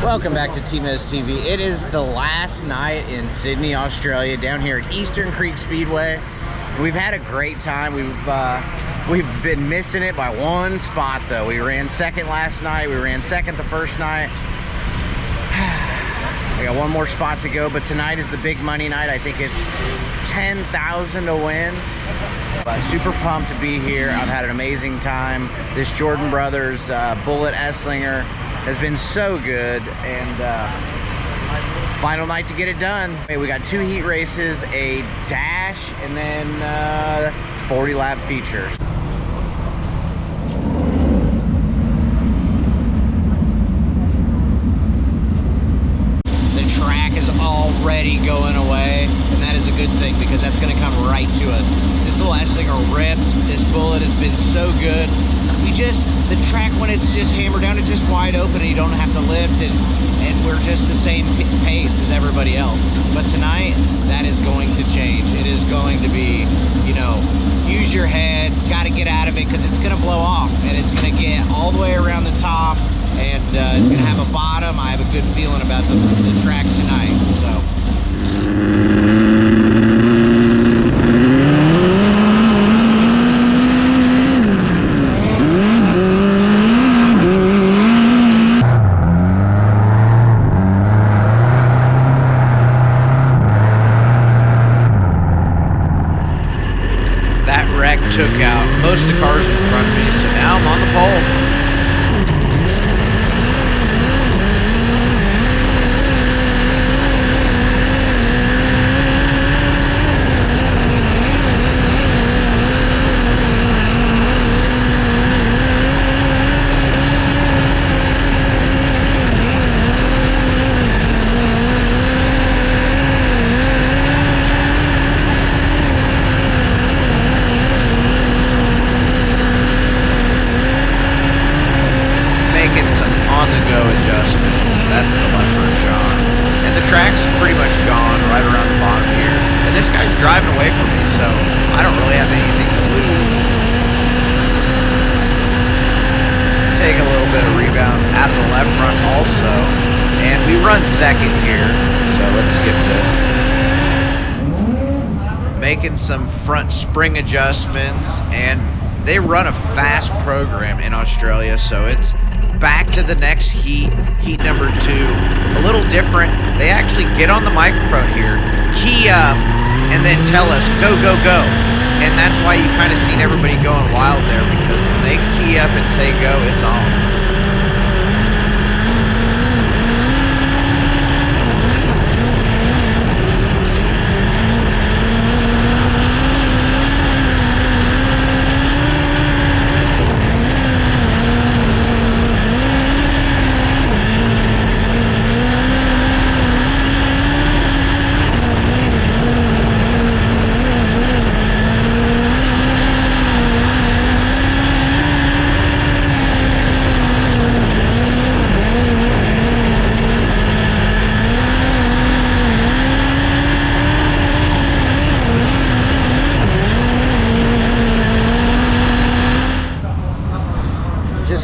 Welcome back to TmezTv. It is the last night in Sydney, Australia, down here at Eastern Creek Speedway. We've had a great time. We've been missing it by one spot though. We ran second last night. We ran second the first night. We got one more spot to go, but tonight is the big money night. I think it's 10,000 to win. But super pumped to be here. I've had an amazing time. This Jordan Brothers Bullet Esslinger has been so good, and final night to get it done. We got 2 heat races, a dash, and then 40 lap features. The track is already going away, and that is a good thing because that's going to come right to us. This little Esslinger rips. This Bullet has been so good. The track, when it's just hammered down, it's just wide open and you don't have to lift, and we're just the same pace as everybody else. But tonight, that is going to change. It is going to be, you know, use your head, got to get out of it because it's going to blow off and it's going to get all the way around the top, and it's going to have a bottom. I have a good feeling about the track tonight, so. Took out most of the cars in front of me, so now I'm on the pole. On-the-go adjustments. That's the left rear shot. And the track's pretty much gone right around the bottom here. And this guy's driving away from me, so I don't really have anything to lose. Take a little bit of rebound out of the left front also. And we run second here, so let's skip this. Making some front spring adjustments, and they run a fast program in Australia, so it's back to the next heat number 2. A little different. They actually get on the microphone here, key up, and then tell us, go, go, go. And that's why you kind of seen everybody going wild there, because when they key up and say go, it's on.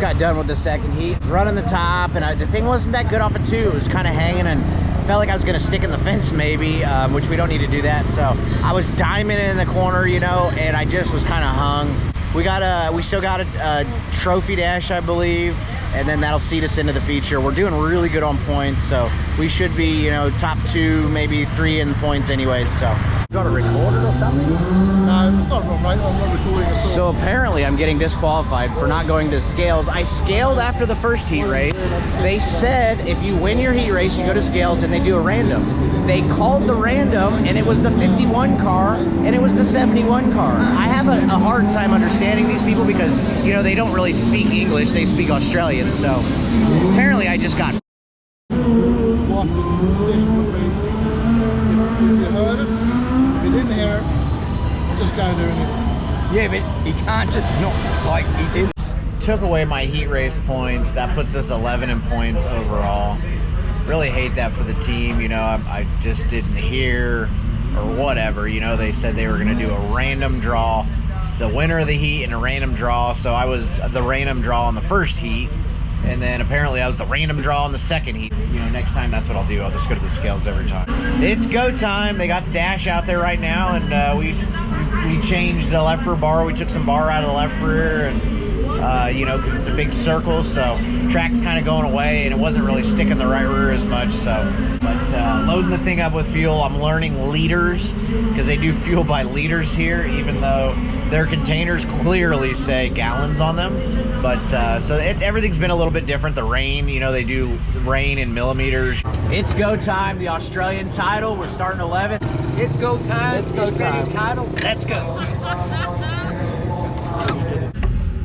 Got done with the second heat, running the top, and the thing wasn't that good off of 2. It was kind of hanging and felt like I was gonna stick in the fence maybe, which we don't need to do that. So I was diming in the corner, you know, and I just was kind of hung. We still got a trophy dash, I believe, and then that'll seat us into the feature. We're doing really good on points, so we should be, you know, top 2, maybe 3 in points anyways. So you got to record it or something? No, not right. I'm not recording at all. So apparently I'm getting disqualified for not going to scales. I scaled after the first heat race. They said if you win your heat race, you go to scales and they do a random. They called the random and it was the 51 car and it was the 71 car. I have a hard time understanding these people because, you know, they don't really speak English, they speak Australian. So apparently I just got What? If you heard it, if you didn't hear it, just go doing it. Yeah, but he can't just not, like he did. Took away my heat race points. That puts us 11 in points overall. Really hate that for the team. You know, I just didn't hear or whatever. You know, they said they were going to do a random draw, the winner of the heat and a random draw. So I was the random draw in the first heat. And then apparently I was the random draw in the second heat. You know, next time that's what I'll do. I'll just go to the scales every time. It's go time. They got the dash out there right now, and we changed the left rear bar. We took some bar out of the left rear, and you know, because it's a big circle, so track's kind of going away, and it wasn't really sticking the right rear as much. So, but loading the thing up with fuel, I'm learning liters because they do fuel by liters here, even though their containers clearly say gallons on them. But so everything's been a little bit different. The rain, you know, they do rain in millimeters. It's go time. The Australian title. We're starting 11. It's go time. It's go time. Title. Let's go.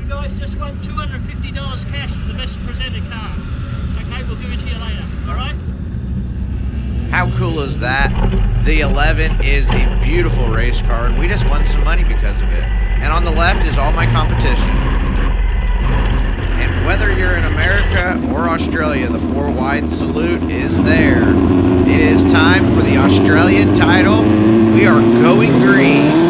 You guys just won $250 cash for the best presented car. Okay, we'll give it to you later. All right? How cool is that? The 11 is a beautiful race car, and we just won some money because of it. And on the left is all my competition. And whether you're in America or Australia, the 4 wide salute is there. It is time for the Australian title. We are going green.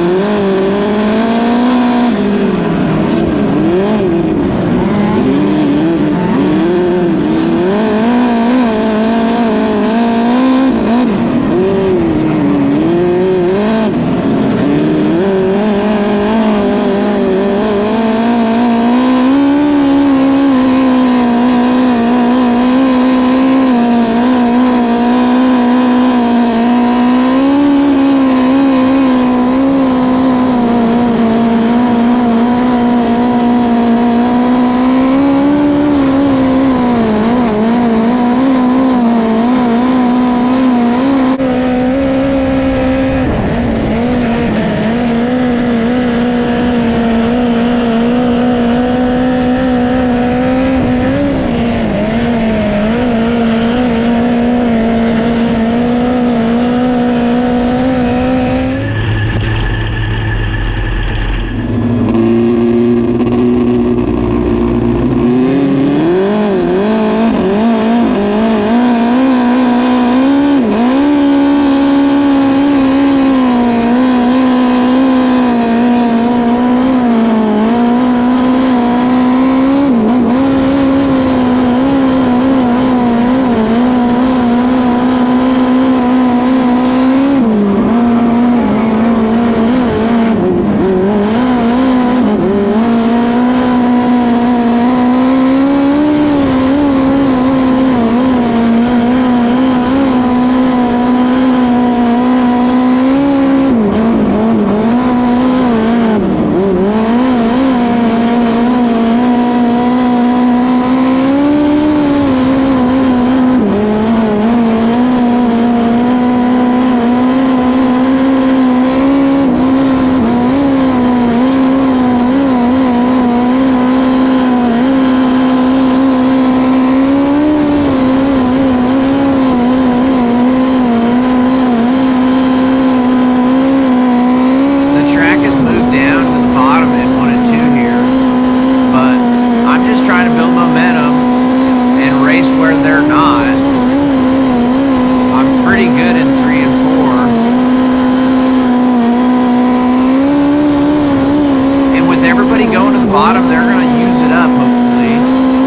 bottom, they're going to use it up, hopefully.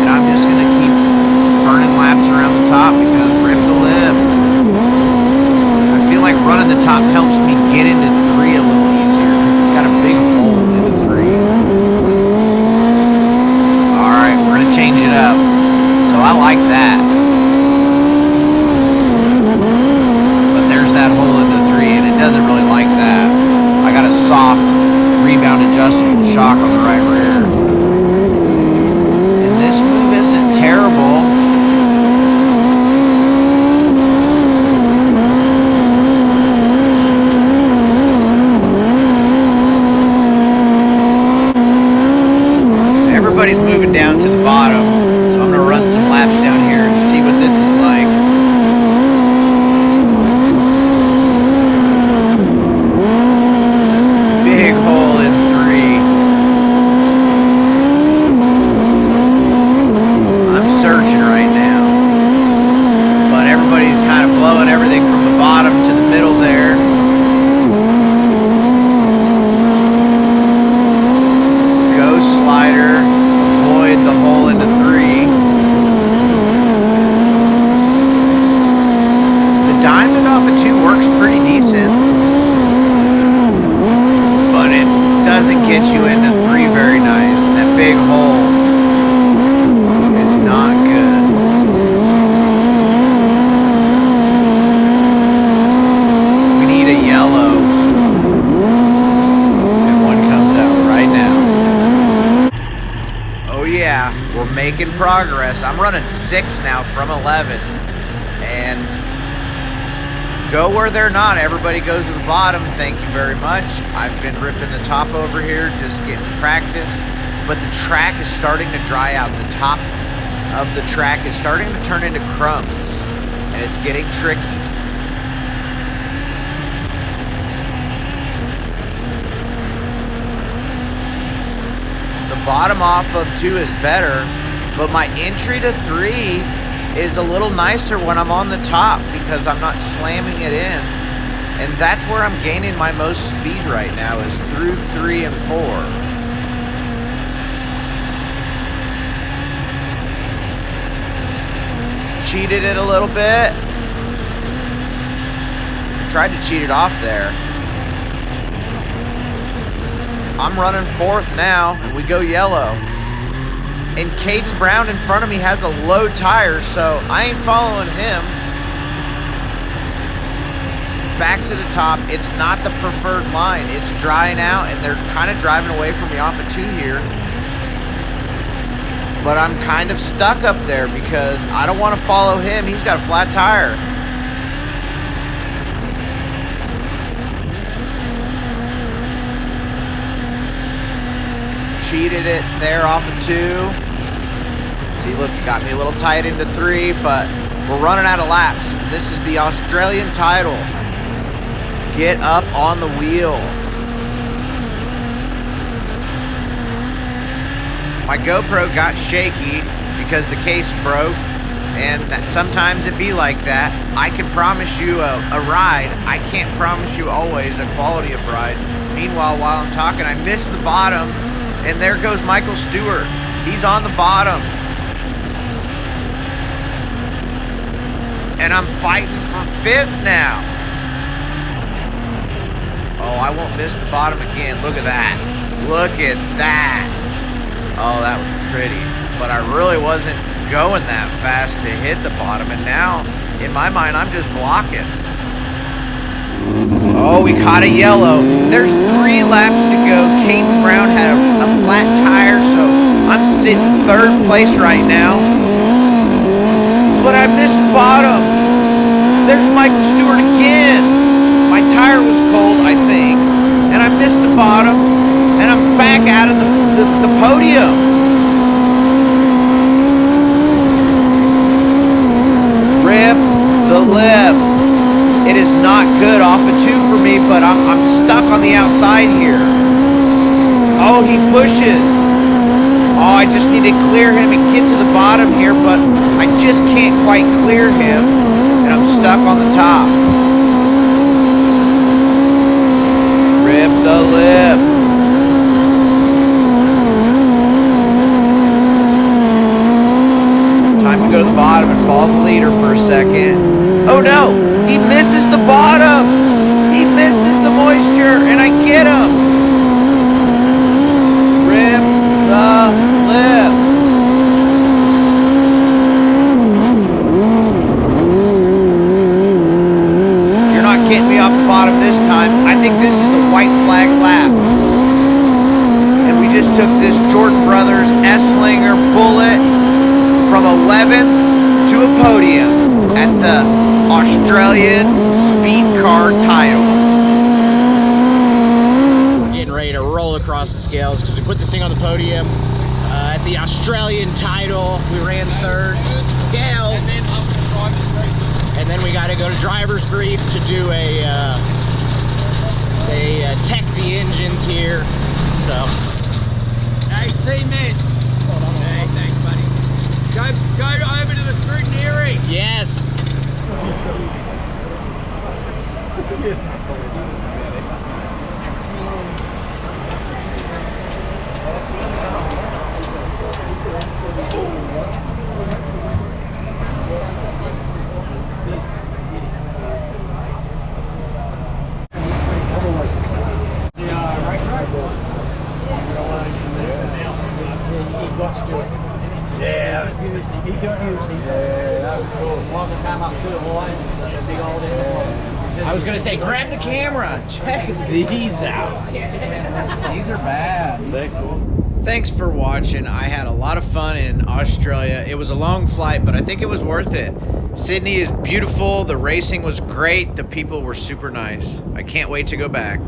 And I'm just going to keep burning laps around the top because rip the lip. I feel like running the top helps me get into 3 a little easier because it's got a big hole into 3. Alright, we're going to change it up. So I like that. But making progress. I'm running 6 now from 11th. And go where they're not. Everybody goes to the bottom. Thank you very much. I've been ripping the top over here, just getting practice. But the track is starting to dry out. The top of the track is starting to turn into crumbs. And it's getting tricky. The bottom off of 2 is better, but my entry to 3 is a little nicer when I'm on the top because I'm not slamming it in. And that's where I'm gaining my most speed right now, is through 3 and 4. Cheated it a little bit. Tried to cheat it off there. I'm running 4th now, and we go yellow. And Caden Brown in front of me has a low tire, so I ain't following him. Back to the top. It's not the preferred line. It's drying out, and they're kind of driving away from me off of 2 here. But I'm kind of stuck up there because I don't want to follow him. He's got a flat tire. Cheated it there off of 2. See, look, it got me a little tight into 3, but we're running out of laps. And this is the Australian title. Get up on the wheel. My GoPro got shaky because the case broke, and sometimes it be like that. I can promise you a ride. I can't promise you always a quality of ride. Meanwhile, while I'm talking, I missed the bottom. And there goes Michael Stewart. He's on the bottom. And I'm fighting for 5th now. Oh, I won't miss the bottom again. Look at that. Look at that. Oh, that was pretty. But I really wasn't going that fast to hit the bottom. And now, in my mind, I'm just blocking. Oh, we caught a yellow. There's 3 laps to go. Caden Brown had a flat tire, so I'm sitting 3rd place right now. But I missed the bottom. There's Michael Stewart again. My tire was cold, I think, and I missed the bottom, and I'm back out of the podium. Rip the lip. It is not good off of 2 for me, but I'm stuck on the outside here. Oh, he pushes. Oh, I just need to clear him and get to the bottom here, but I just can't quite clear him, and I'm stuck on the top. Rip the lip. Time to go to the bottom and follow the leader for a second. Oh no, he misses the bottom. He misses the moisture, and I get him. Rip the lip. You're not getting me off the bottom this time. I think this is the white flag lap. And we just took this Jordan Brothers Esslinger Bullet from 11th to a podium at the Australian Speed Car title. Getting ready to roll across the scales because we put this thing on the podium at the Australian title. We ran 3rd scales, and then we got to go to driver's brief to do they tech the engines here. So, Hey, T-Med. Hey, thanks, buddy. Go over to the scrutineering. yes. I was gonna say, grab the camera. Check these out. These are bad. They're cool. Thanks for watching. I had a lot of fun in Australia. It was a long flight, but I think it was worth it. Sydney is beautiful. The racing was great. The people were super nice. I can't wait to go back.